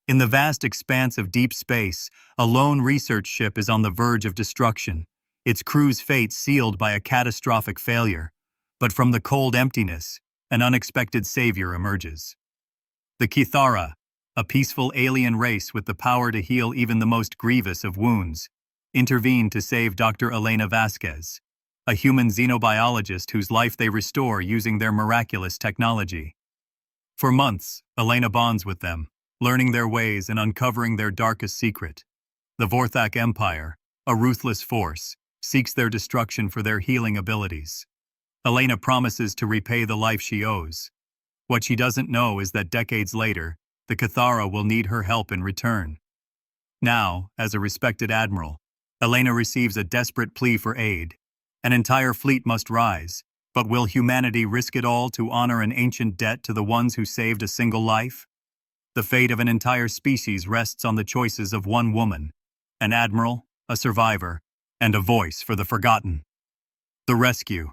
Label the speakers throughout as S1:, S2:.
S1: In the vast expanse of deep space, a lone research ship is on the verge of destruction, its crew's fate sealed by a catastrophic failure. But from the cold emptiness, an unexpected savior emerges. The Kithara, a peaceful alien race with the power to heal even the most grievous of wounds, intervene to save Dr. Elena Vasquez, a human xenobiologist whose life they restore using their miraculous technology. For months, Elena bonds with them, learning their ways and uncovering their darkest secret. The Vorthak Empire, a ruthless force, seeks their destruction for their healing abilities. Elena promises to repay the life she owes. What she doesn't know is that decades later, the Kithara will need her help in return. Now, as a respected admiral, Elena receives a desperate plea for aid. An entire fleet must rise, but will humanity risk it all to honor an ancient debt to the ones who saved a single life? The fate of an entire species rests on the choices of one woman, an admiral, a survivor, and a voice for the forgotten. The rescue.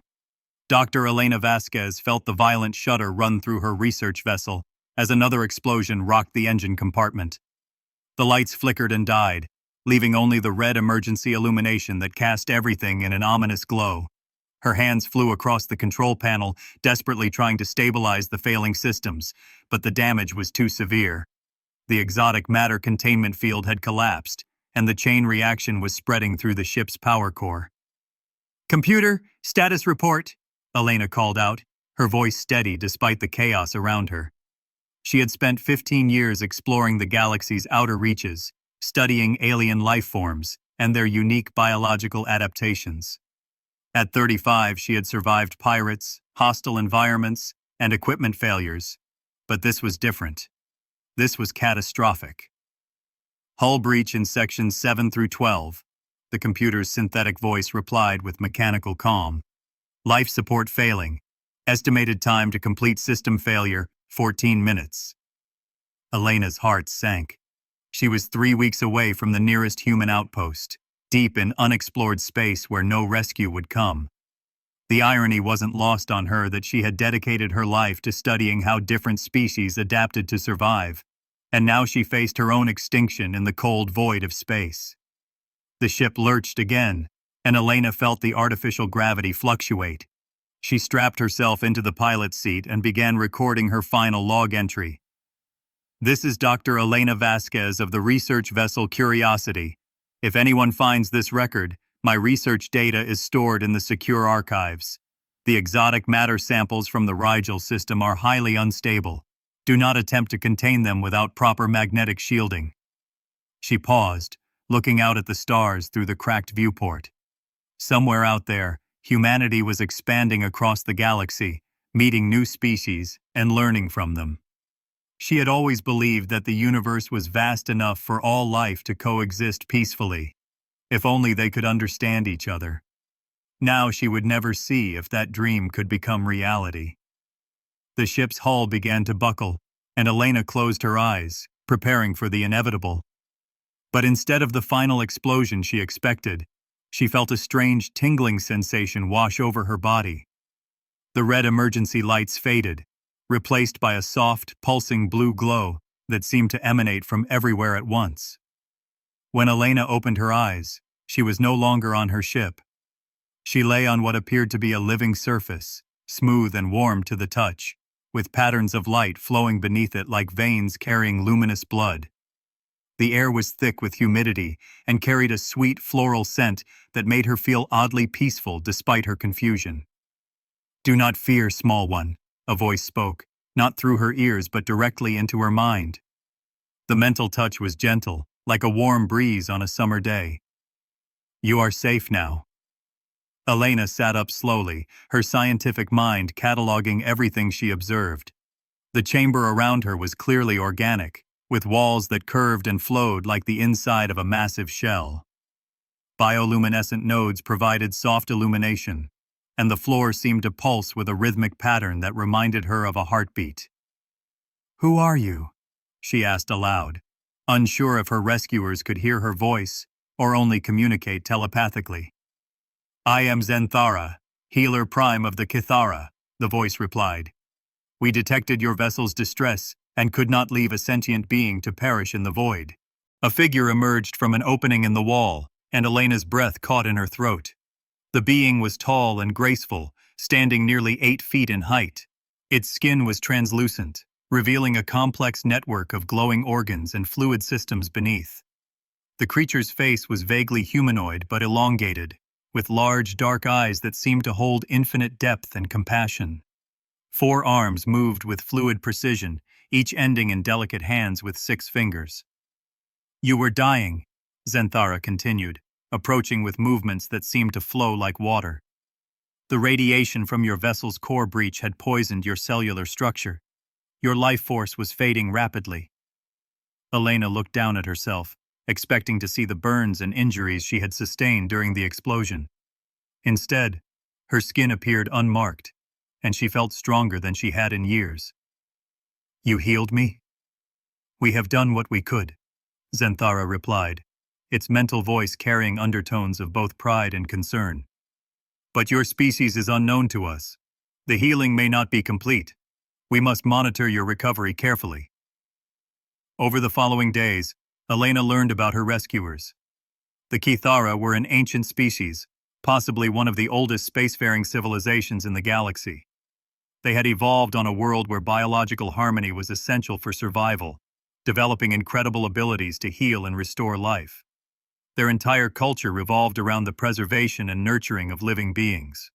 S1: Dr. Elena Vasquez felt the violent shudder run through her research vessel as another explosion rocked the engine compartment. The lights flickered and died, leaving only the red emergency illumination that cast everything in an ominous glow. Her hands flew across the control panel, desperately trying to stabilize the failing systems, but the damage was too severe. The exotic matter containment field had collapsed, and the chain reaction was spreading through the ship's power core. "Computer, status report," Elena called out, her voice steady despite the chaos around her. She had spent 15 years exploring the galaxy's outer reaches, studying alien life forms and their unique biological adaptations. At 35, she had survived pirates, hostile environments, and equipment failures. But this was different. This was catastrophic. "Hull breach in sections 7 through 12, the computer's synthetic voice replied with mechanical calm. "Life support failing. Estimated time to complete system failure, 14 minutes. Elena's heart sank. She was 3 weeks away from the nearest human outpost, deep in unexplored space where no rescue would come. The irony wasn't lost on her that she had dedicated her life to studying how different species adapted to survive, and now she faced her own extinction in the cold void of space. The ship lurched again, and Elena felt the artificial gravity fluctuate. She strapped herself into the pilot's seat and began recording her final log entry. "This is Dr. Elena Vasquez of the research vessel Curiosity. If anyone finds this record, my research data is stored in the secure archives. The exotic matter samples from the Rigel system are highly unstable. Do not attempt to contain them without proper magnetic shielding." She paused, looking out at the stars through the cracked viewport. Somewhere out there, humanity was expanding across the galaxy, meeting new species and learning from them. She had always believed that the universe was vast enough for all life to coexist peacefully, if only they could understand each other. Now she would never see if that dream could become reality. The ship's hull began to buckle, and Elena closed her eyes, preparing for the inevitable. But instead of the final explosion she expected, she felt a strange tingling sensation wash over her body. The red emergency lights faded, replaced by a soft, pulsing blue glow that seemed to emanate from everywhere at once. When Elena opened her eyes, she was no longer on her ship. She lay on what appeared to be a living surface, smooth and warm to the touch, with patterns of light flowing beneath it like veins carrying luminous blood. The air was thick with humidity and carried a sweet floral scent that made her feel oddly peaceful despite her confusion. "Do not fear, small one," a voice spoke, not through her ears but directly into her mind. The mental touch was gentle, like a warm breeze on a summer day. "You are safe now." Elena sat up slowly, her scientific mind cataloging everything she observed. The chamber around her was clearly organic, with walls that curved and flowed like the inside of a massive shell. Bioluminescent nodes provided soft illumination, and the floor seemed to pulse with a rhythmic pattern that reminded her of a heartbeat. "Who are you?" she asked aloud, unsure if her rescuers could hear her voice or only communicate telepathically. "I am Zenthara, healer prime of the Kithara," the voice replied. "We detected your vessel's distress and could not leave a sentient being to perish in the void. A figure emerged from an opening in the wall, and Elena's breath caught in her throat. The being was tall and graceful, standing nearly 8 feet in height. Its skin was translucent, revealing a complex network of glowing organs and fluid systems beneath. The creature's face was vaguely humanoid but elongated, with large dark eyes that seemed to hold infinite depth and compassion. 4 arms moved with fluid precision, each ending in delicate hands with 6 fingers. "You were dying," Zenthara continued, approaching with movements that seemed to flow like water. "The radiation from your vessel's core breach had poisoned your cellular structure. Your life force was fading rapidly." Elena looked down at herself, expecting to see the burns and injuries she had sustained during the explosion. Instead, her skin appeared unmarked, and she felt stronger than she had in years. "You healed me?" "We have done what we could," Zenthara replied, its mental voice carrying undertones of both pride and concern. "But your species is unknown to us. The healing may not be complete. We must monitor your recovery carefully." Over the following days, Elena learned about her rescuers. The Kithara were an ancient species, possibly one of the oldest spacefaring civilizations in the galaxy. They had evolved on a world where biological harmony was essential for survival, developing incredible abilities to heal and restore life. Their entire culture revolved around the preservation and nurturing of living beings.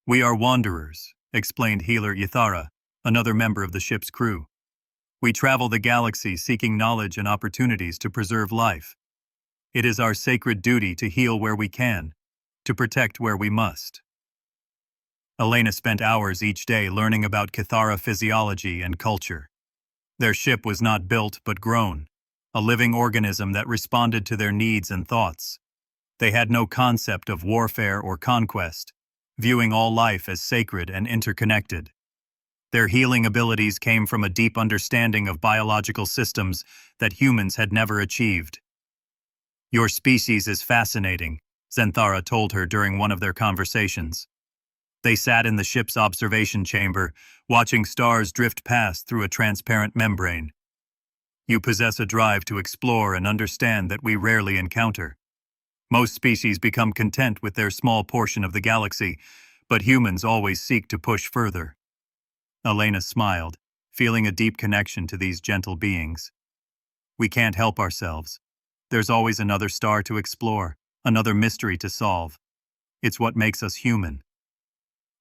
S1: "We are wanderers," explained healer Ithara, another member of the ship's crew. "We travel the galaxy seeking knowledge and opportunities to preserve life. It is our sacred duty to heal where we can, to protect where we must." Elena spent hours each day learning about Kithara physiology and culture. Their ship was not built but grown, a living organism that responded to their needs and thoughts. They had no concept of warfare or conquest, viewing all life as sacred and interconnected. Their healing abilities came from a deep understanding of biological systems that humans had never achieved. "Your species is fascinating," Zenthara told her during one of their conversations. They sat in the ship's observation chamber, watching stars drift past through a transparent membrane. "You possess a drive to explore and understand that we rarely encounter. Most species become content with their small portion of the galaxy, but humans always seek to push further." Elena smiled, feeling a deep connection to these gentle beings. "We can't help ourselves. There's always another star to explore, another mystery to solve. It's what makes us human."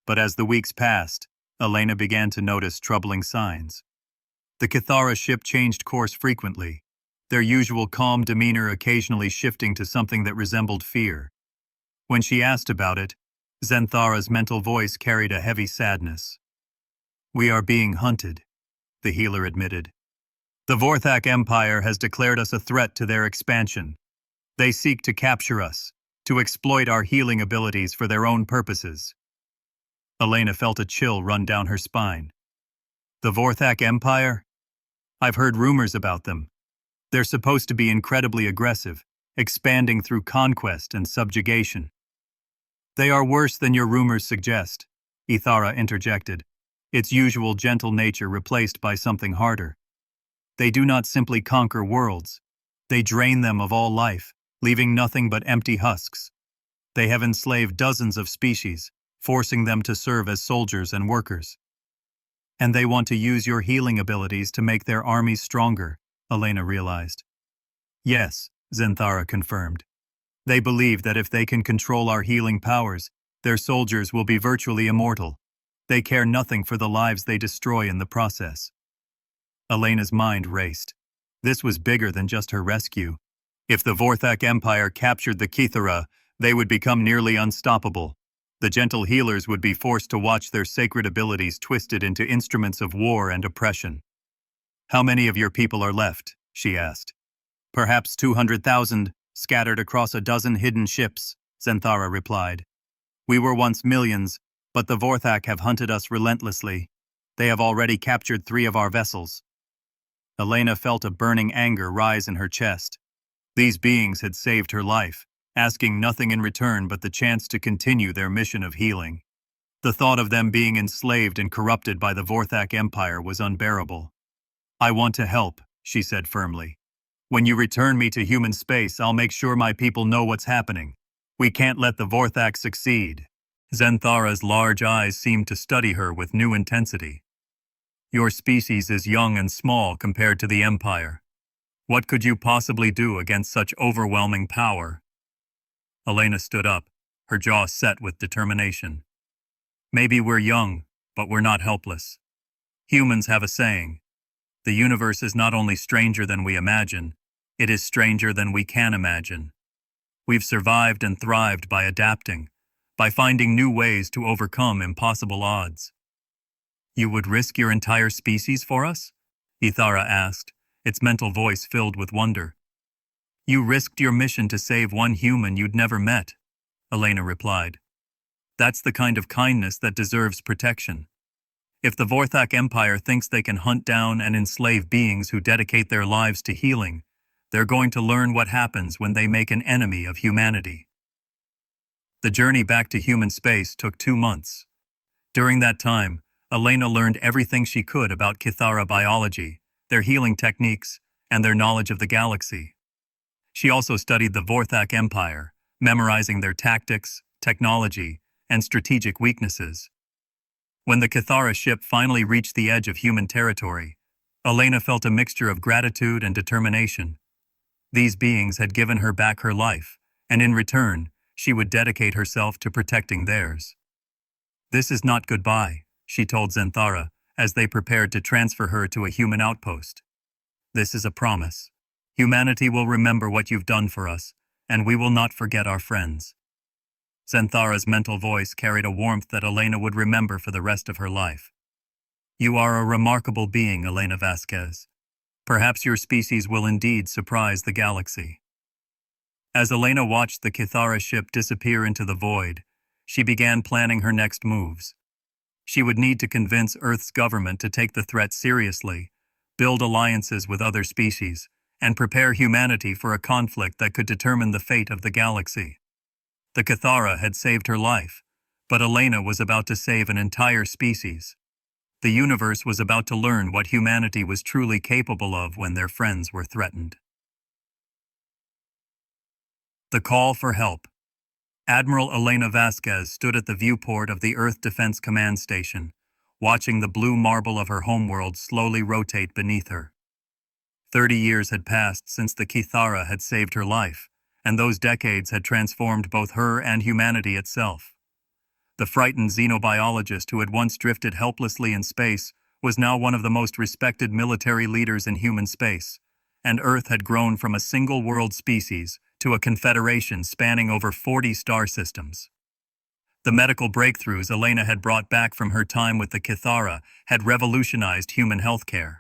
S1: But as the weeks passed, Elena began to notice troubling signs. The Kithara ship changed course frequently, their usual calm demeanor occasionally shifting to something that resembled fear. When she asked about it, Zenthara's mental voice carried a heavy sadness. "We are being hunted," the healer admitted. "The Vorthak Empire has declared us a threat to their expansion. They seek to capture us, to exploit our healing abilities for their own purposes." Elena felt a chill run down her spine. "The Vorthak Empire? I've heard rumors about them. They're supposed to be incredibly aggressive, expanding through conquest and subjugation." "They are worse than your rumors suggest," Ithara interjected, its usual gentle nature replaced by something harder. "They do not simply conquer worlds. They drain them of all life, leaving nothing but empty husks. They have enslaved dozens of species, forcing them to serve as soldiers and workers. And they want to use your healing abilities to make their armies stronger," Elena realized. "Yes," Zenthara confirmed. "They believe that if they can control our healing powers, their soldiers will be virtually immortal. They care nothing for the lives they destroy in the process." Elena's mind raced. This was bigger than just her rescue. If the Vorthak Empire captured the Kithara, they would become nearly unstoppable. The gentle healers would be forced to watch their sacred abilities twisted into instruments of war and oppression. "How many of your people are left?" she asked. "Perhaps 200,000, scattered across a dozen hidden ships," Zenthara replied. "We were once millions, but the Vorthak have hunted us relentlessly. They have already captured 3 of our vessels." Elena felt a burning anger rise in her chest. These beings had saved her life, asking nothing in return but the chance to continue their mission of healing. The thought of them being enslaved and corrupted by the Vorthak Empire was unbearable. I want to help, she said firmly. When you return me to human space, I'll make sure my people know what's happening. We can't let the Vorthak succeed. Zenthara's large eyes seemed to study her with new intensity. Your species is young and small compared to the Empire. What could you possibly do against such overwhelming power? Elena stood up, her jaw set with determination. Maybe we're young, but we're not helpless. Humans have a saying. The universe is not only stranger than we imagine, it is stranger than we can imagine. We've survived and thrived by adapting, by finding new ways to overcome impossible odds. You would risk your entire species for us? Ithara asked, its mental voice filled with wonder. You risked your mission to save one human you'd never met, Elena replied. That's the kind of kindness that deserves protection. If the Vorthak Empire thinks they can hunt down and enslave beings who dedicate their lives to healing, they're going to learn what happens when they make an enemy of humanity. The journey back to human space took 2 months. During that time, Elena learned everything she could about Kithara biology, their healing techniques, and their knowledge of the galaxy. She also studied the Vorthak Empire, memorizing their tactics, technology, and strategic weaknesses. When the Kithara ship finally reached the edge of human territory, Elena felt a mixture of gratitude and determination. These beings had given her back her life, and in return, she would dedicate herself to protecting theirs. This is not goodbye, she told Zenthara, as they prepared to transfer her to a human outpost. This is a promise. Humanity will remember what you've done for us, and we will not forget our friends. Zenthara's mental voice carried a warmth that Elena would remember for the rest of her life. You are a remarkable being, Elena Vasquez. Perhaps your species will indeed surprise the galaxy. As Elena watched the Kithara ship disappear into the void, she began planning her next moves. She would need to convince Earth's government to take the threat seriously, build alliances with other species, and prepare humanity for a conflict that could determine the fate of the galaxy. The Kithara had saved her life, but Elena was about to save an entire species. The universe was about to learn what humanity was truly capable of when their friends were threatened. The call for help. Admiral Elena Vasquez stood at the viewport of the Earth Defense Command Station, watching the blue marble of her homeworld slowly rotate beneath her. 30 years had passed since the Kithara had saved her life, and those decades had transformed both her and humanity itself. The frightened xenobiologist who had once drifted helplessly in space was now one of the most respected military leaders in human space, and Earth had grown from a single world species to a confederation spanning over 40 star systems. The medical breakthroughs Elena had brought back from her time with the Kithara had revolutionized human healthcare.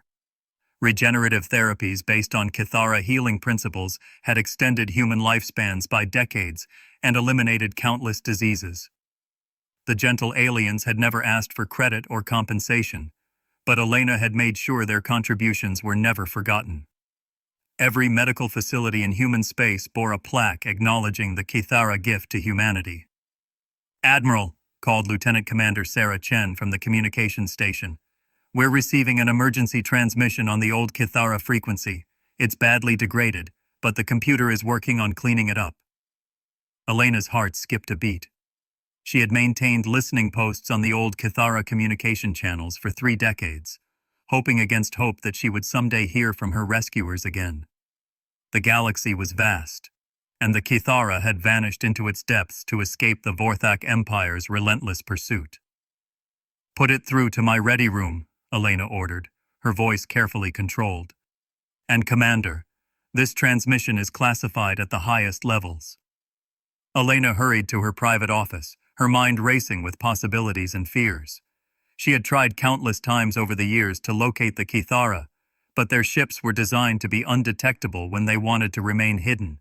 S1: Regenerative therapies based on Kithara healing principles had extended human lifespans by decades and eliminated countless diseases. The gentle aliens had never asked for credit or compensation, but Elena had made sure their contributions were never forgotten. Every medical facility in human space bore a plaque acknowledging the Kithara gift to humanity. Admiral, called Lieutenant Commander Sarah Chen from the communications station, we're receiving an emergency transmission on the old Kithara frequency. It's badly degraded, but the computer is working on cleaning it up. Elena's heart skipped a beat. She had maintained listening posts on the old Kithara communication channels for 3 decades, hoping against hope that she would someday hear from her rescuers again. The galaxy was vast, and the Kithara had vanished into its depths to escape the Vorthak Empire's relentless pursuit. Put it through to my ready room, Elena ordered, her voice carefully controlled. And Commander, this transmission is classified at the highest levels. Elena hurried to her private office, her mind racing with possibilities and fears. She had tried countless times over the years to locate the Kithara, but their ships were designed to be undetectable when they wanted to remain hidden.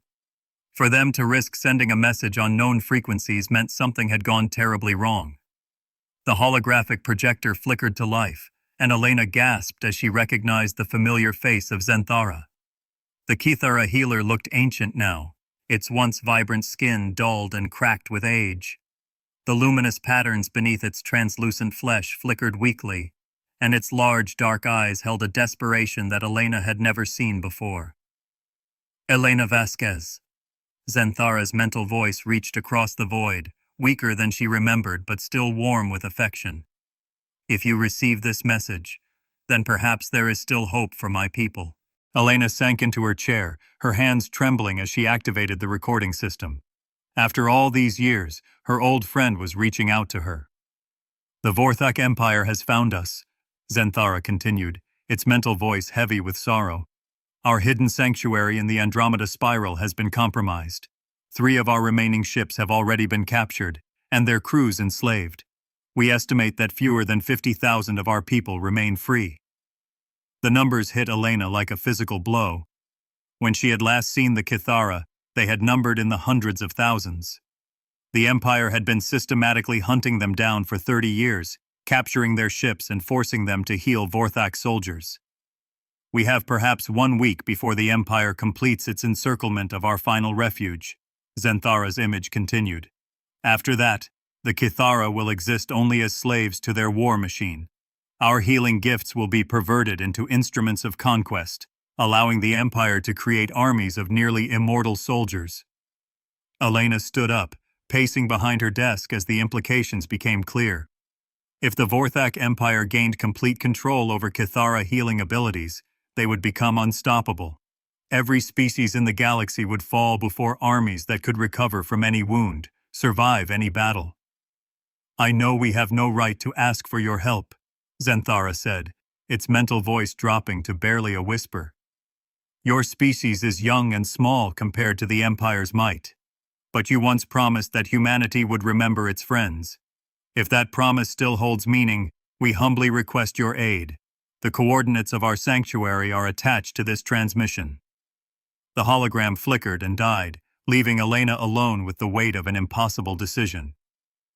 S1: For them to risk sending a message on known frequencies meant something had gone terribly wrong. The holographic projector flickered to life, and Elena gasped as she recognized the familiar face of Zenthara. The Kithara healer looked ancient now, its once vibrant skin dulled and cracked with age. The luminous patterns beneath its translucent flesh flickered weakly, and its large dark eyes held a desperation that Elena had never seen before. Elena Vasquez. Xanthara's mental voice reached across the void, weaker than she remembered but still warm with affection. If you receive this message, then perhaps there is still hope for my people. Elena sank into her chair, her hands trembling as she activated the recording system. After all these years, her old friend was reaching out to her. The Vorthak Empire has found us, Xanthara continued, its mental voice heavy with sorrow. Our hidden sanctuary in the Andromeda Spiral has been compromised. 3 of our remaining ships have already been captured, and their crews enslaved. We estimate that fewer than 50,000 of our people remain free. The numbers hit Elena like a physical blow. When she had last seen the Kithara, they had numbered in the hundreds of thousands. The Empire had been systematically hunting them down for 30 years, capturing their ships and forcing them to heal Vorthak soldiers. We have perhaps 1 week before the Empire completes its encirclement of our final refuge, Xanthara's image continued. After that, the Kithara will exist only as slaves to their war machine. Our healing gifts will be perverted into instruments of conquest, allowing the Empire to create armies of nearly immortal soldiers. Elena stood up, pacing behind her desk as the implications became clear. If the Vorthak Empire gained complete control over Kithara healing abilities, they would become unstoppable. Every species in the galaxy would fall before armies that could recover from any wound, survive any battle. I know we have no right to ask for your help, Xanthara said, its mental voice dropping to barely a whisper. Your species is young and small compared to the Empire's might. But you once promised that humanity would remember its friends. If that promise still holds meaning, we humbly request your aid. The coordinates of our sanctuary are attached to this transmission. The hologram flickered and died, leaving Elena alone with the weight of an impossible decision.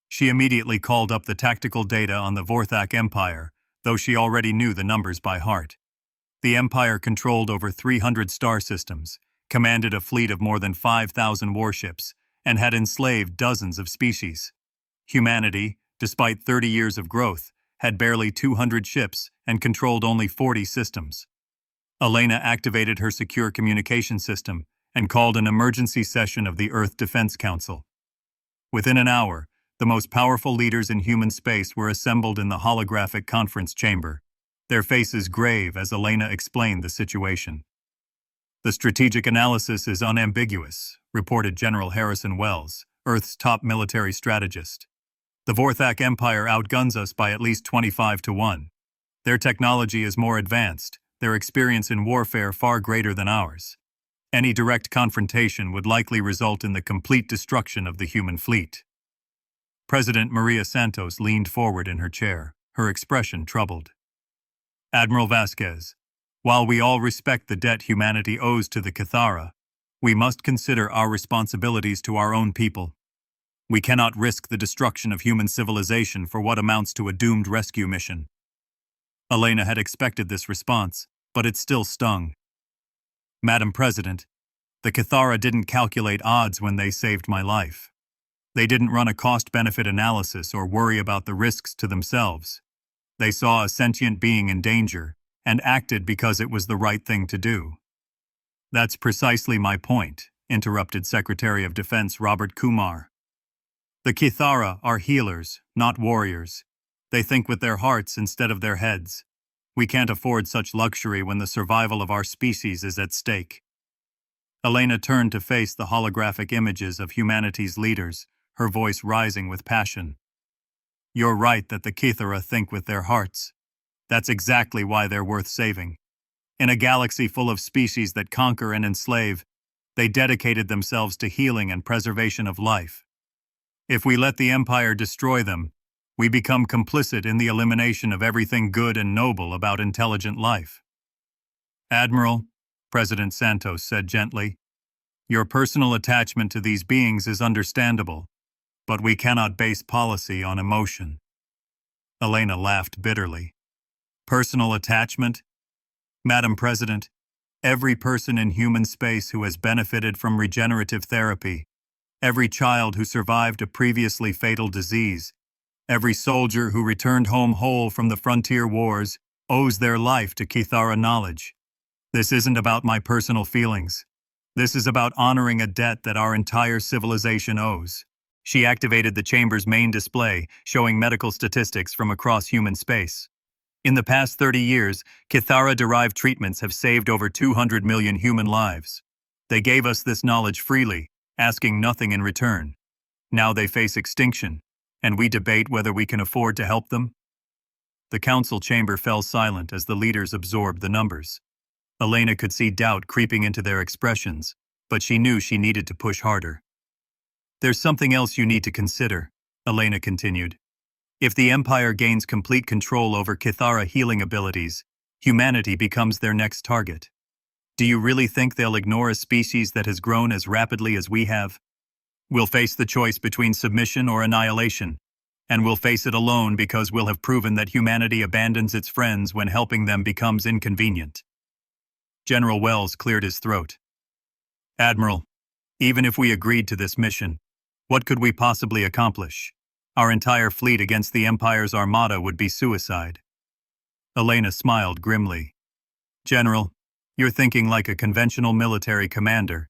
S1: She immediately called up the tactical data on the Vorthak Empire, though she already knew the numbers by heart. The Empire controlled over 300 star systems, commanded a fleet of more than 5,000 warships, and had enslaved dozens of species. Humanity, despite 30 years of growth, had barely 200 ships and controlled only 40 systems. Elena activated her secure communication system and called an emergency session of the Earth Defense Council. Within an hour, the most powerful leaders in human space were assembled in the holographic conference chamber, their faces grave as Elena explained the situation. The strategic analysis is unambiguous, reported General Harrison Wells, Earth's top military strategist. The Vorthak Empire outguns us by at least 25-1. Their technology is more advanced, their experience in warfare far greater than ours. Any direct confrontation would likely result in the complete destruction of the human fleet. President Maria Santos leaned forward in her chair, her expression troubled. Admiral Vasquez, while we all respect the debt humanity owes to the Kithara, we must consider our responsibilities to our own people. We cannot risk the destruction of human civilization for what amounts to a doomed rescue mission. Elena had expected this response, but it still stung. Madam President, the Kithara didn't calculate odds when they saved my life. They didn't run a cost-benefit analysis or worry about the risks to themselves. They saw a sentient being in danger and acted because it was the right thing to do. That's precisely my point, interrupted Secretary of Defense Robert Kumar. The Kithara are healers, not warriors. They think with their hearts instead of their heads. We can't afford such luxury when the survival of our species is at stake. Elena turned to face the holographic images of humanity's leaders, her voice rising with passion. You're right that the Kithara think with their hearts. That's exactly why they're worth saving. In a galaxy full of species that conquer and enslave, they dedicated themselves to healing and preservation of life. If we let the Empire destroy them, we become complicit in the elimination of everything good and noble about intelligent life. Admiral, President Santos said gently, your personal attachment to these beings is understandable, but we cannot base policy on emotion. Elena laughed bitterly. Personal attachment? Madam President, every person in human space who has benefited from regenerative therapy, every child who survived a previously fatal disease, Every soldier who returned home whole from the frontier wars owes their life to Kithara knowledge. This isn't about my personal feelings. This is about honoring a debt that our entire civilization owes. She activated the chamber's main display, showing medical statistics from across human space. In the past 30 years, Kithara-derived treatments have saved over 200 million human lives. They gave us this knowledge freely, asking nothing in return. Now they face extinction, and we debate whether we can afford to help them. The council chamber fell silent as the leaders absorbed the numbers. Elena could see doubt creeping into their expressions, but she knew she needed to push harder. There's something else you need to consider, Elena continued. If the Empire gains complete control over Kithara healing abilities, humanity becomes their next target. Do you really think they'll ignore a species that has grown as rapidly as we have? We'll face the choice between submission or annihilation, and we'll face it alone because we'll have proven that humanity abandons its friends when helping them becomes inconvenient. General Wells cleared his throat. Admiral, even if we agreed to this mission, what could we possibly accomplish? Our entire fleet against the Empire's armada would be suicide. Elena smiled grimly. General, you're thinking like a conventional military commander.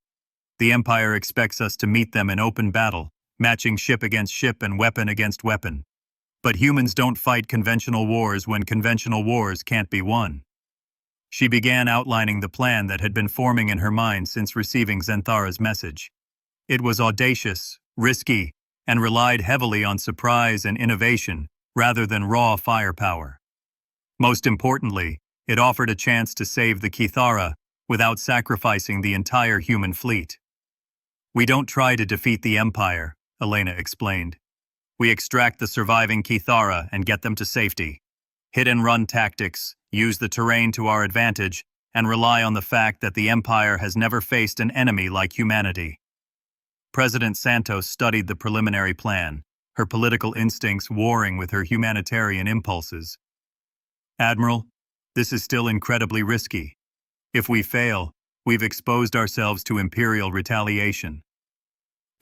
S1: The Empire expects us to meet them in open battle, matching ship against ship and weapon against weapon. But humans don't fight conventional wars when conventional wars can't be won. She began outlining the plan that had been forming in her mind since receiving Zenthara's message. It was audacious, risky, and relied heavily on surprise and innovation rather than raw firepower. Most importantly, it offered a chance to save the Kithara without sacrificing the entire human fleet. We don't try to defeat the Empire, Elena explained. We extract the surviving Kithara and get them to safety. Hit-and-run tactics, use the terrain to our advantage, and rely on the fact that the Empire has never faced an enemy like humanity. President Santos studied the preliminary plan, her political instincts warring with her humanitarian impulses. Admiral, this is still incredibly risky. If we fail, we've exposed ourselves to Imperial retaliation.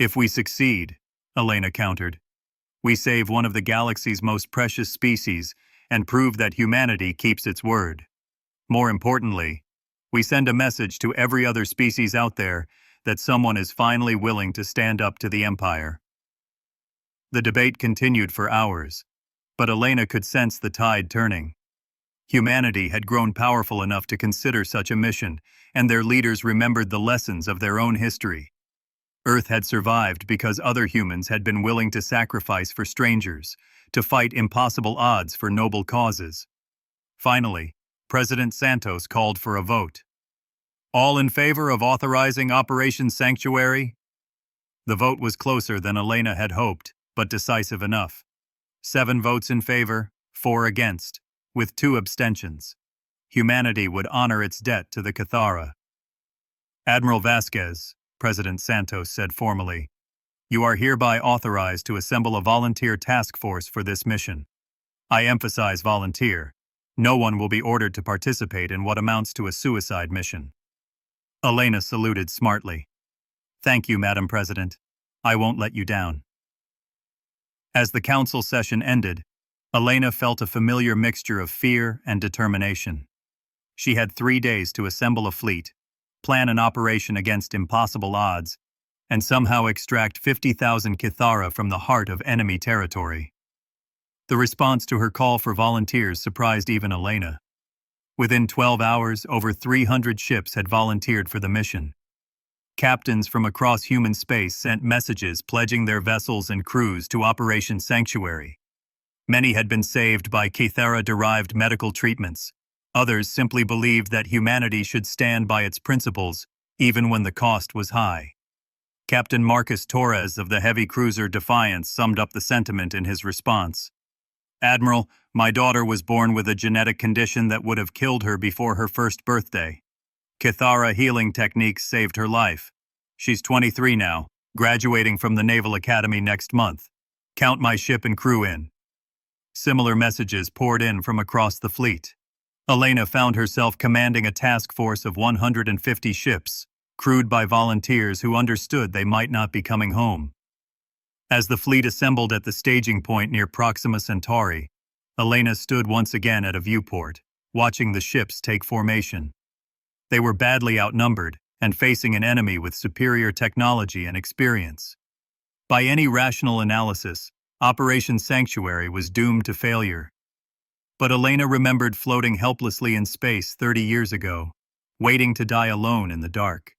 S1: If we succeed, Elena countered, we save one of the galaxy's most precious species and prove that humanity keeps its word. More importantly, we send a message to every other species out there that someone is finally willing to stand up to the Empire. The debate continued for hours, but Elena could sense the tide turning. Humanity had grown powerful enough to consider such a mission, and their leaders remembered the lessons of their own history. Earth had survived because other humans had been willing to sacrifice for strangers, to fight impossible odds for noble causes. Finally, President Santos called for a vote. All in favor of authorizing Operation Sanctuary? The vote was closer than Elena had hoped, but decisive enough. 7 votes in favor, 4 against, with 2 abstentions. Humanity would honor its debt to the Kithara. Admiral Vasquez, President Santos said formally, you are hereby authorized to assemble a volunteer task force for this mission. I emphasize volunteer. No one will be ordered to participate in what amounts to a suicide mission. Elena saluted smartly. Thank you, Madam President. I won't let you down. As the council session ended, Elena felt a familiar mixture of fear and determination. She had 3 days to assemble a fleet, plan an operation against impossible odds, and somehow extract 50,000 Kithara from the heart of enemy territory. The response to her call for volunteers surprised even Elena. Within 12 hours, over 300 ships had volunteered for the mission. Captains from across human space sent messages pledging their vessels and crews to Operation Sanctuary. Many had been saved by Kithara-derived medical treatments. Others simply believed that humanity should stand by its principles, even when the cost was high. Captain Marcus Torres of the heavy cruiser Defiance summed up the sentiment in his response. Admiral, my daughter was born with a genetic condition that would have killed her before her first birthday. Kithara healing techniques saved her life. She's 23 now, graduating from the Naval Academy next month. Count my ship and crew in. Similar messages poured in from across the fleet. Elena found herself commanding a task force of 150 ships, crewed by volunteers who understood they might not be coming home. As the fleet assembled at the staging point near Proxima Centauri, Elena stood once again at a viewport, watching the ships take formation. They were badly outnumbered and facing an enemy with superior technology and experience. By any rational analysis, Operation Sanctuary was doomed to failure. But Elena remembered floating helplessly in space 30 years ago, waiting to die alone in the dark.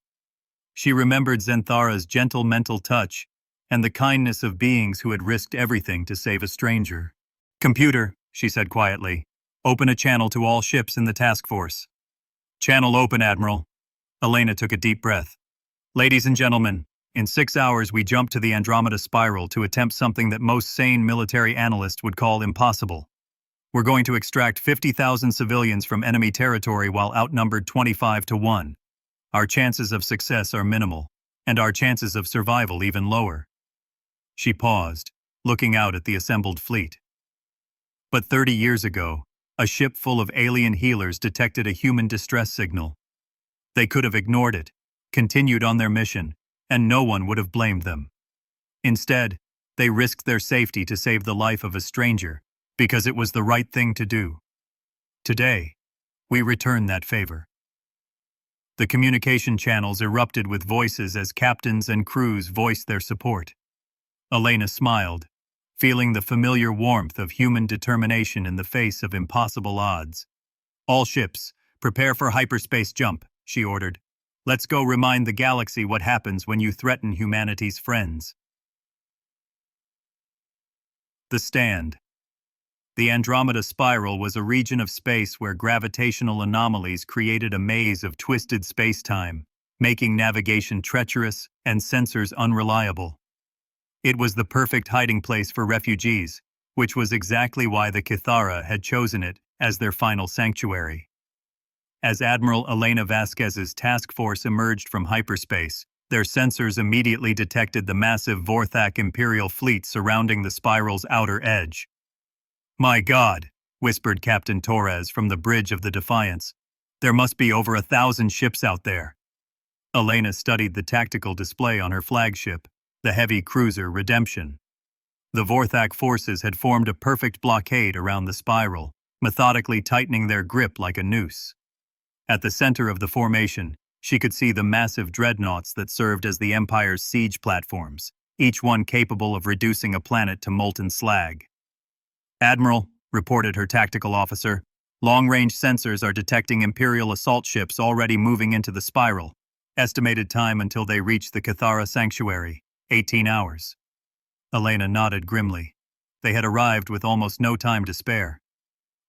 S1: She remembered Xanthara's gentle mental touch and the kindness of beings who had risked everything to save a stranger. "Computer," she said quietly, "open a channel to all ships in the task force." "Channel open, Admiral." Elena took a deep breath. "Ladies and gentlemen, in 6 hours we jump to the Andromeda Spiral to attempt something that most sane military analysts would call impossible. We're going to extract 50,000 civilians from enemy territory while outnumbered 25-1. Our chances of success are minimal, and our chances of survival even lower." She paused, looking out at the assembled fleet. But 30 years ago, a ship full of alien healers detected a human distress signal. They could have ignored it, continued on their mission, and no one would have blamed them. Instead, they risked their safety to save the life of a stranger, because it was the right thing to do. Today, we return that favor. The communication channels erupted with voices as captains and crews voiced their support. Elena smiled, feeling the familiar warmth of human determination in the face of impossible odds. "All ships, prepare for hyperspace jump," she ordered. "Let's go remind the galaxy what happens when you threaten humanity's friends." The Stand. The Andromeda Spiral was a region of space where gravitational anomalies created a maze of twisted space-time, making navigation treacherous and sensors unreliable. It was the perfect hiding place for refugees, which was exactly why the Kithara had chosen it as their final sanctuary. As Admiral Elena Vasquez's task force emerged from hyperspace, their sensors immediately detected the massive Vorthak Imperial fleet surrounding the spiral's outer edge. "My God," whispered Captain Torres from the bridge of the Defiance. "There must be over 1,000 ships out there." Elena studied the tactical display on her flagship, the heavy cruiser Redemption. The Vorthak forces had formed a perfect blockade around the spiral, methodically tightening their grip like a noose. At the center of the formation, she could see the massive dreadnoughts that served as the Empire's siege platforms, each one capable of reducing a planet to molten slag. "Admiral," reported her tactical officer, "long-range sensors are detecting Imperial assault ships already moving into the spiral. Estimated time until they reach the Kithara Sanctuary, 18 hours. Elena nodded grimly. They had arrived with almost no time to spare.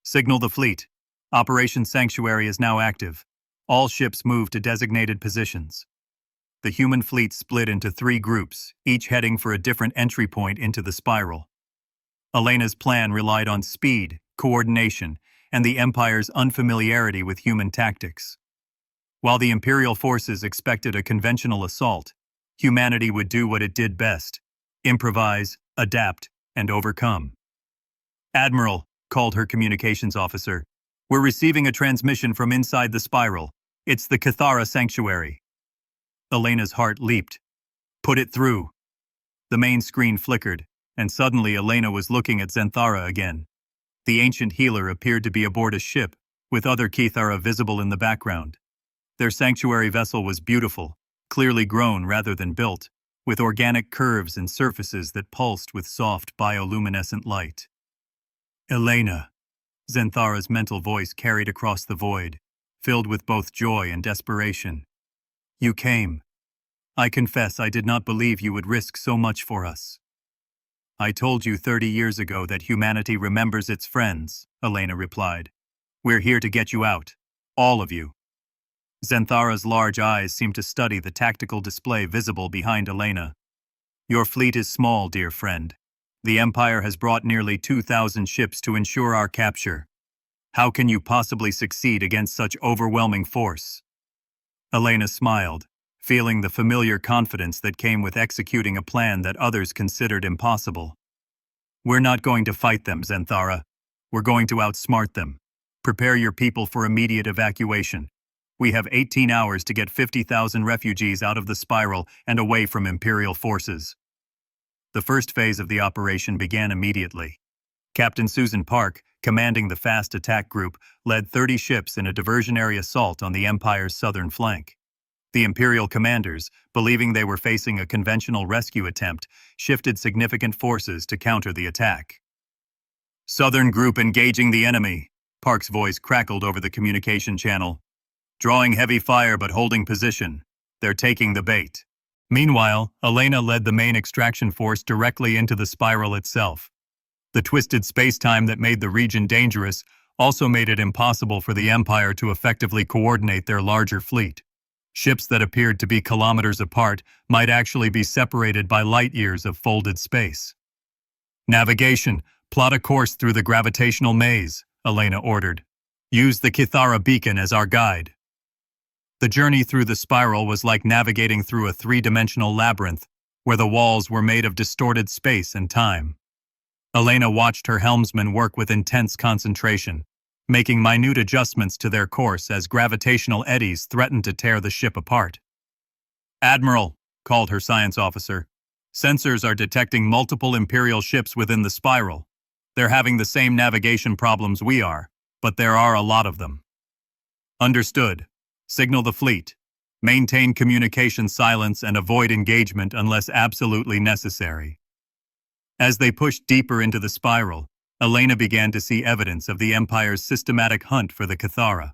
S1: "Signal the fleet. Operation Sanctuary is now active. All ships move to designated positions." The human fleet split into 3 groups, each heading for a different entry point into the spiral. Elena's plan relied on speed, coordination, and the Empire's unfamiliarity with human tactics. While the Imperial forces expected a conventional assault, humanity would do what it did best: improvise, adapt, and overcome. "Admiral," called her communications officer, "we're receiving a transmission from inside the spiral. It's the Kithara Sanctuary." Elena's heart leaped. "Put it through." The main screen flickered, and suddenly Elena was looking at Xanthara again. The ancient healer appeared to be aboard a ship, with other Kithara visible in the background. Their sanctuary vessel was beautiful, clearly grown rather than built, with organic curves and surfaces that pulsed with soft bioluminescent light. "Elena," Xanthara's mental voice carried across the void, filled with both joy and desperation. "You came. I confess I did not believe you would risk so much for us." "I told you 30 years ago that humanity remembers its friends," Elena replied. "We're here to get you out. All of you." Xanthara's large eyes seemed to study the tactical display visible behind Elena. "Your fleet is small, dear friend. The Empire has brought nearly 2,000 ships to ensure our capture. How can you possibly succeed against such overwhelming force?" Elena smiled, feeling the familiar confidence that came with executing a plan that others considered impossible. "We're not going to fight them, Xanthara. We're going to outsmart them. Prepare your people for immediate evacuation. We have 18 hours to get 50,000 refugees out of the spiral and away from Imperial forces." The first phase of the operation began immediately. Captain Susan Park, commanding the fast attack group, led 30 ships in a diversionary assault on the Empire's southern flank. The Imperial commanders, believing they were facing a conventional rescue attempt, shifted significant forces to counter the attack. "Southern group engaging the enemy," Park's voice crackled over the communication channel. "Drawing heavy fire but holding position. They're taking the bait." Meanwhile, Elena led the main extraction force directly into the spiral itself. The twisted space-time that made the region dangerous also made it impossible for the Empire to effectively coordinate their larger fleet. Ships that appeared to be kilometers apart might actually be separated by light-years of folded space. "Navigation, plot a course through the gravitational maze," Elena ordered. "Use the Kithara beacon as our guide." The journey through the spiral was like navigating through a three-dimensional labyrinth, where the walls were made of distorted space and time. Elena watched her helmsman work with intense concentration, making minute adjustments to their course as gravitational eddies threatened to tear the ship apart. "Admiral," called her science officer, "sensors are detecting multiple Imperial ships within the spiral. They're having the same navigation problems we are, but there are a lot of them." "Understood. Signal the fleet. Maintain communication silence and avoid engagement unless absolutely necessary." As they pushed deeper into the spiral, Elena began to see evidence of the Empire's systematic hunt for the Kithara.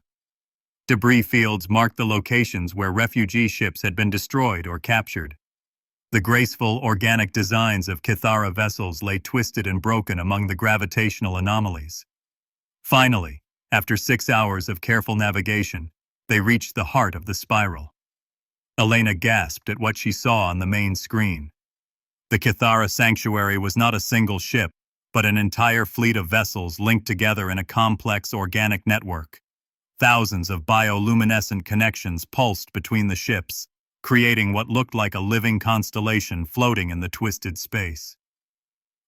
S1: Debris fields marked the locations where refugee ships had been destroyed or captured. The graceful, organic designs of Kithara vessels lay twisted and broken among the gravitational anomalies. Finally, after 6 hours of careful navigation, they reached the heart of the spiral. Elena gasped at what she saw on the main screen. The Kithara sanctuary was not a single ship, but an entire fleet of vessels linked together in a complex organic network. Thousands of bioluminescent connections pulsed between the ships, creating what looked like a living constellation floating in the twisted space.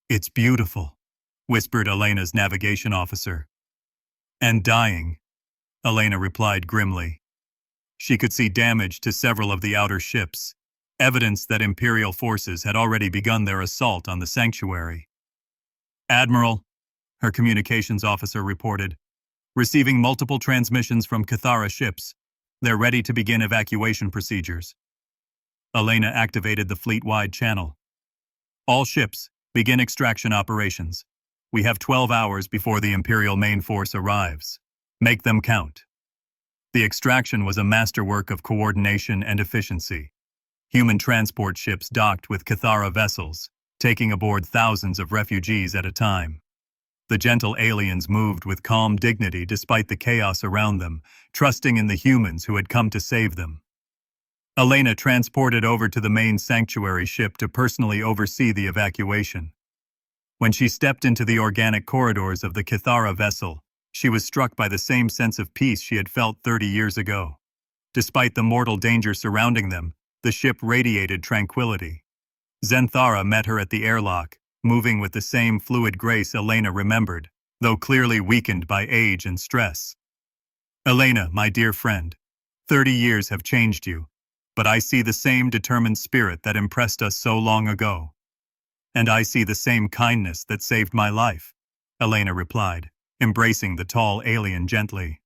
S1: "It's beautiful," whispered Elena's navigation officer. "And dying," Elena replied grimly. She could see damage to several of the outer ships, evidence that Imperial forces had already begun their assault on the sanctuary. "Admiral," her communications officer reported, "receiving multiple transmissions from Kithara ships. They're ready to begin evacuation procedures." Elena activated the fleet-wide channel. "All ships, begin extraction operations. We have 12 hours before the Imperial main force arrives. Make them count." The extraction was a masterwork of coordination and efficiency. Human transport ships docked with Kithara vessels, taking aboard thousands of refugees at a time. The gentle aliens moved with calm dignity despite the chaos around them, trusting in the humans who had come to save them. Elena transported over to the main sanctuary ship to personally oversee the evacuation. When she stepped into the organic corridors of the Kithara vessel, she was struck by the same sense of peace she had felt 30 years ago. Despite the mortal danger surrounding them, the ship radiated tranquility. Zenthara met her at the airlock, moving with the same fluid grace Elena remembered, though clearly weakened by age and stress. "Elena, my dear friend, 30 years have changed you, but I see the same determined spirit that impressed us so long ago. And I see the same kindness that saved my life," Elena replied, embracing the tall alien gently.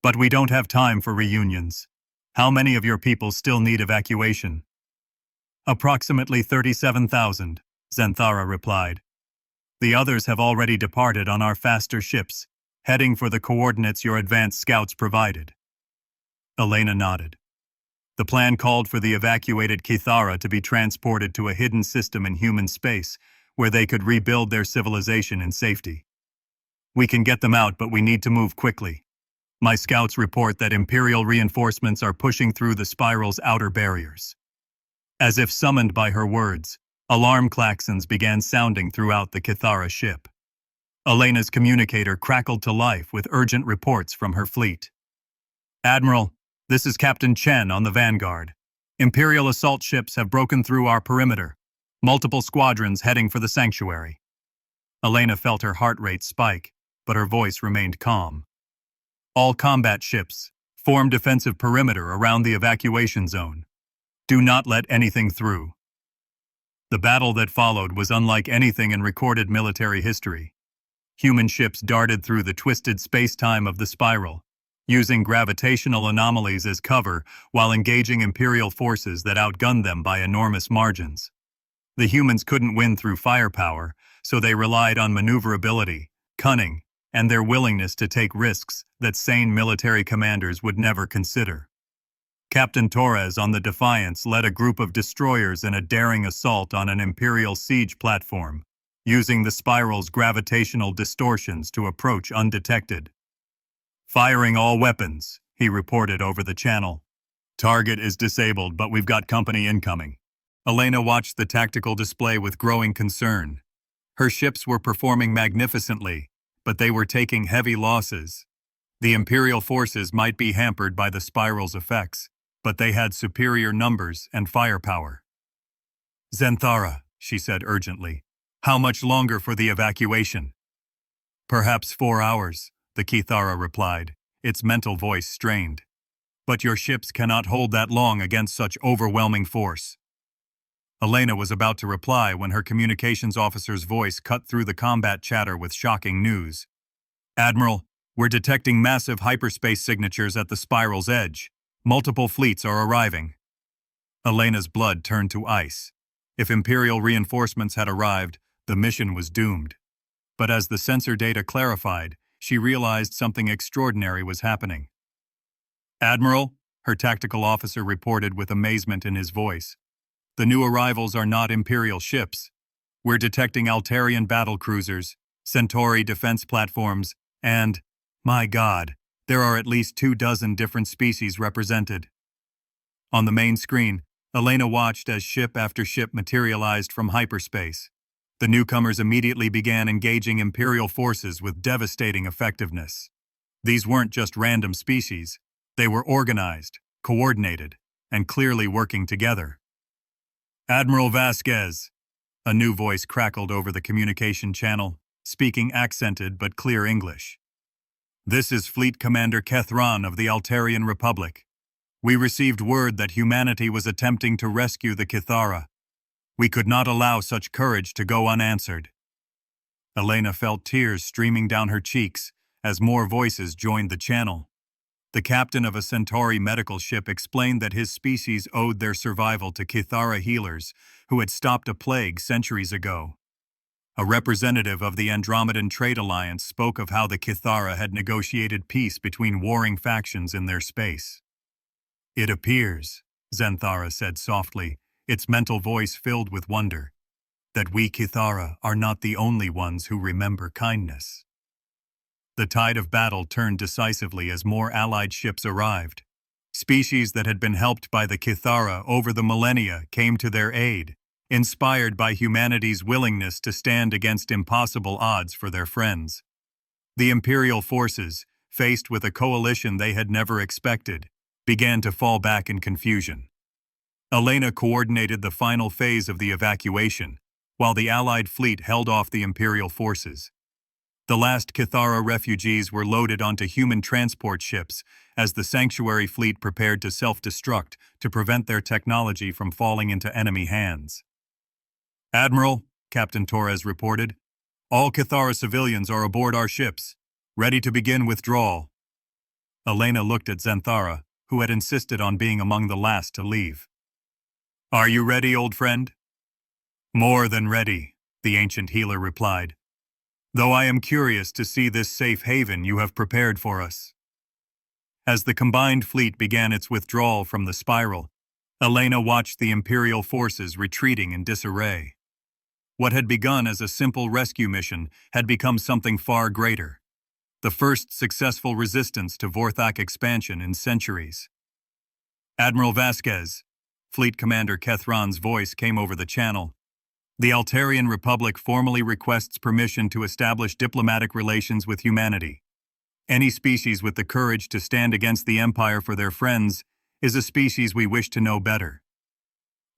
S1: "But we don't have time for reunions. How many of your people still need evacuation?" "Approximately 37,000, Zenthara replied. "The others have already departed on our faster ships, heading for the coordinates your advanced scouts provided." Elena nodded. The plan called for the evacuated Kithara to be transported to a hidden system in human space, where they could rebuild their civilization in safety. "We can get them out, but we need to move quickly. My scouts report that Imperial reinforcements are pushing through the spiral's outer barriers." As if summoned by her words, alarm klaxons began sounding throughout the Kithara ship. Elena's communicator crackled to life with urgent reports from her fleet. "Admiral, this is Captain Chen on the Vanguard. Imperial assault ships have broken through our perimeter. Multiple squadrons heading for the sanctuary." Elena felt her heart rate spike, but her voice remained calm. "All combat ships, form defensive perimeter around the evacuation zone. Do not let anything through." The battle that followed was unlike anything in recorded military history. Human ships darted through the twisted space-time of the spiral, using gravitational anomalies as cover while engaging Imperial forces that outgunned them by enormous margins. The humans couldn't win through firepower, so they relied on maneuverability, cunning, and their willingness to take risks that sane military commanders would never consider. Captain Torres on the Defiance led a group of destroyers in a daring assault on an Imperial siege platform, using the spiral's gravitational distortions to approach undetected. "Firing all weapons," he reported over the channel. "Target is disabled, but we've got company incoming." Elena watched the tactical display with growing concern. Her ships were performing magnificently, but they were taking heavy losses. The Imperial forces might be hampered by the spiral's effects, but they had superior numbers and firepower. "Zenthara," she said urgently, "how much longer for the evacuation?" "Perhaps 4 hours," the Kithara replied, its mental voice strained. "But your ships cannot hold that long against such overwhelming force." Elena was about to reply when her communications officer's voice cut through the combat chatter with shocking news. "Admiral, we're detecting massive hyperspace signatures at the spiral's edge. Multiple fleets are arriving." Elena's blood turned to ice. If Imperial reinforcements had arrived, the mission was doomed. But as the sensor data clarified, she realized something extraordinary was happening. "Admiral," her tactical officer reported with amazement in his voice, "the new arrivals are not Imperial ships. We're detecting Altarian battle cruisers, Centauri defense platforms, and, my God, there are at least 24 different species represented." On the main screen, Elena watched as ship after ship materialized from hyperspace. The newcomers immediately began engaging Imperial forces with devastating effectiveness. These weren't just random species, they were organized, coordinated, and clearly working together. "Admiral Vasquez," a new voice crackled over the communication channel, speaking accented but clear English. "This is Fleet Commander Kethran of the Altarian Republic. We received word that humanity was attempting to rescue the Kithara. We could not allow such courage to go unanswered." Elena felt tears streaming down her cheeks as more voices joined the channel. The captain of a Centauri medical ship explained that his species owed their survival to Kithara healers who had stopped a plague centuries ago. A representative of the Andromedan Trade Alliance spoke of how the Kithara had negotiated peace between warring factions in their space. "It appears," Zenthara said softly, its mental voice filled with wonder, "that we Kithara are not the only ones who remember kindness." The tide of battle turned decisively as more allied ships arrived. Species that had been helped by the Kithara over the millennia came to their aid, inspired by humanity's willingness to stand against impossible odds for their friends. The Imperial forces, faced with a coalition they had never expected, began to fall back in confusion. Elena coordinated the final phase of the evacuation, while the Allied fleet held off the Imperial forces. The last Kithara refugees were loaded onto human transport ships as the Sanctuary fleet prepared to self-destruct to prevent their technology from falling into enemy hands. "Admiral," Captain Torres reported, "all Kithara civilians are aboard our ships, ready to begin withdrawal." Elena looked at Zenthara, who had insisted on being among the last to leave. "Are you ready, old friend?" "More than ready," the ancient healer replied, "though I am curious to see this safe haven you have prepared for us." As the combined fleet began its withdrawal from the spiral, Elena watched the Imperial forces retreating in disarray. What had begun as a simple rescue mission had become something far greater. The first successful resistance to Vorthak expansion in centuries. "Admiral Vasquez," Fleet Commander Kethran's voice came over the channel, "the Altarian Republic formally requests permission to establish diplomatic relations with humanity. Any species with the courage to stand against the Empire for their friends is a species we wish to know better."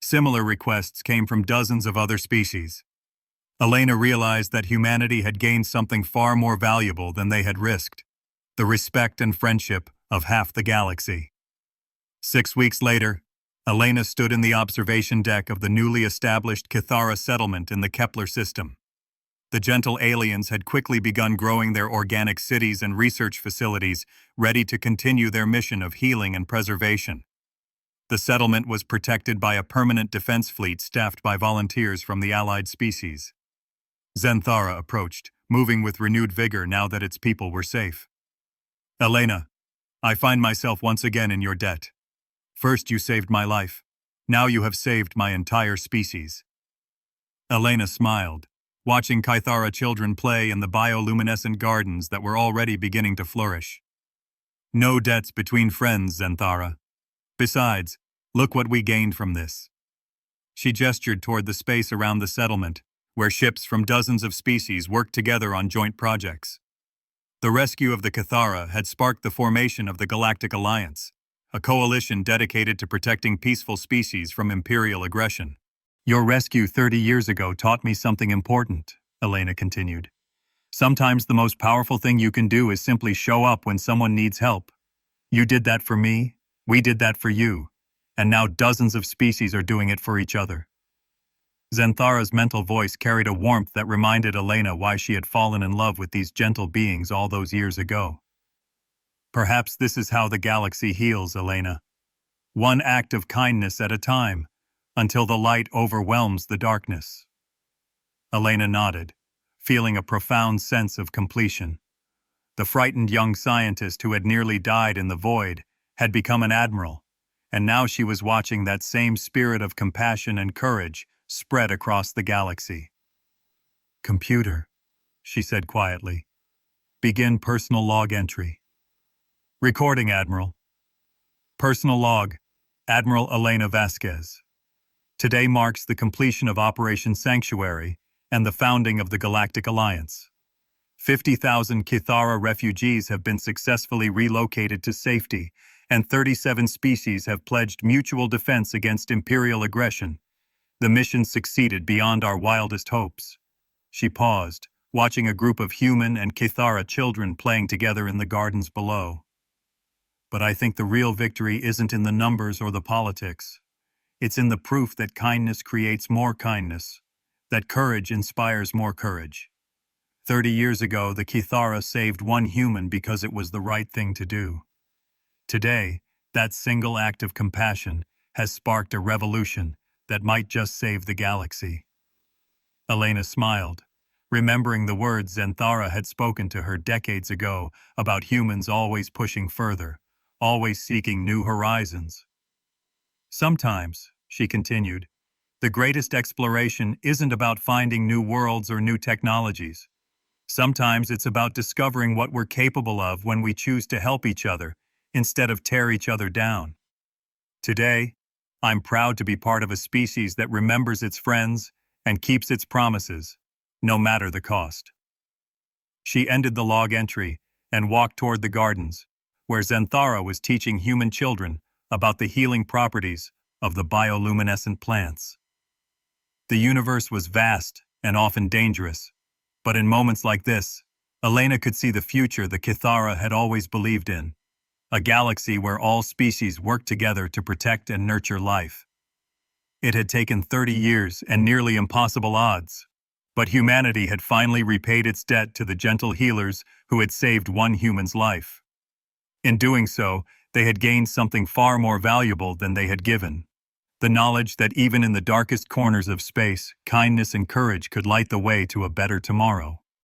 S1: Similar requests came from dozens of other species. Elena realized that humanity had gained something far more valuable than they had risked: the respect and friendship of half the galaxy. 6 weeks later, Elena stood in the observation deck of the newly established Kithara settlement in the Kepler system. The gentle aliens had quickly begun growing their organic cities and research facilities, ready to continue their mission of healing and preservation. The settlement was protected by a permanent defense fleet staffed by volunteers from the allied species. Zenthara approached, moving with renewed vigor now that its people were safe. Elena, I find myself once again in your debt. First you saved my life. Now you have saved my entire species. Elena smiled, watching Kythara children play in the bioluminescent gardens that were already beginning to flourish. No debts between friends, Zenthara. Besides, look what we gained from this. She gestured toward the space around the settlement, where ships from dozens of species worked together on joint projects. The rescue of the Kithara had sparked the formation of the Galactic Alliance, a coalition dedicated to protecting peaceful species from imperial aggression. Your rescue 30 years ago taught me something important, Elena continued. Sometimes the most powerful thing you can do is simply show up when someone needs help. You did that for me, we did that for you, and now dozens of species are doing it for each other. Zenthara's mental voice carried a warmth that reminded Elena why she had fallen in love with these gentle beings all those years ago. Perhaps this is how the galaxy heals, Elena. One act of kindness at a time, until the light overwhelms the darkness. Elena nodded, feeling a profound sense of completion. The frightened young scientist who had nearly died in the void had become an admiral, and now she was watching that same spirit of compassion and courage spread across the galaxy. Computer, she said quietly. Begin personal log entry. Recording, Admiral. Personal log, Admiral Elena Vasquez. Today marks the completion of Operation Sanctuary and the founding of the Galactic Alliance. 50,000 Kithara refugees have been successfully relocated to safety, and 37 species have pledged mutual defense against imperial aggression. The mission succeeded beyond our wildest hopes. She paused, watching a group of human and Kithara children playing together in the gardens below. But I think the real victory isn't in the numbers or the politics. It's in the proof that kindness creates more kindness, that courage inspires more courage. 30 years ago, the Kithara saved one human because it was the right thing to do. Today, that single act of compassion has sparked a revolution that might just save the galaxy. Elena smiled, remembering the words Zenthara had spoken to her decades ago about humans always pushing further, always seeking new horizons. Sometimes, she continued, the greatest exploration isn't about finding new worlds or new technologies. Sometimes it's about discovering what we're capable of when we choose to help each other instead of tear each other down. Today, I'm proud to be part of a species that remembers its friends and keeps its promises, no matter the cost. She ended the log entry and walked toward the gardens, where Zenthara was teaching human children about the healing properties of the bioluminescent plants. The universe was vast and often dangerous, but in moments like this, Elena could see the future the Kithara had always believed in. A galaxy where all species work together to protect and nurture life. It had taken 30 years and nearly impossible odds, but humanity had finally repaid its debt to the gentle healers who had saved one human's life. In doing so, they had gained something far more valuable than they had given. The knowledge that even in the darkest corners of space, kindness and courage could light the way to a better tomorrow.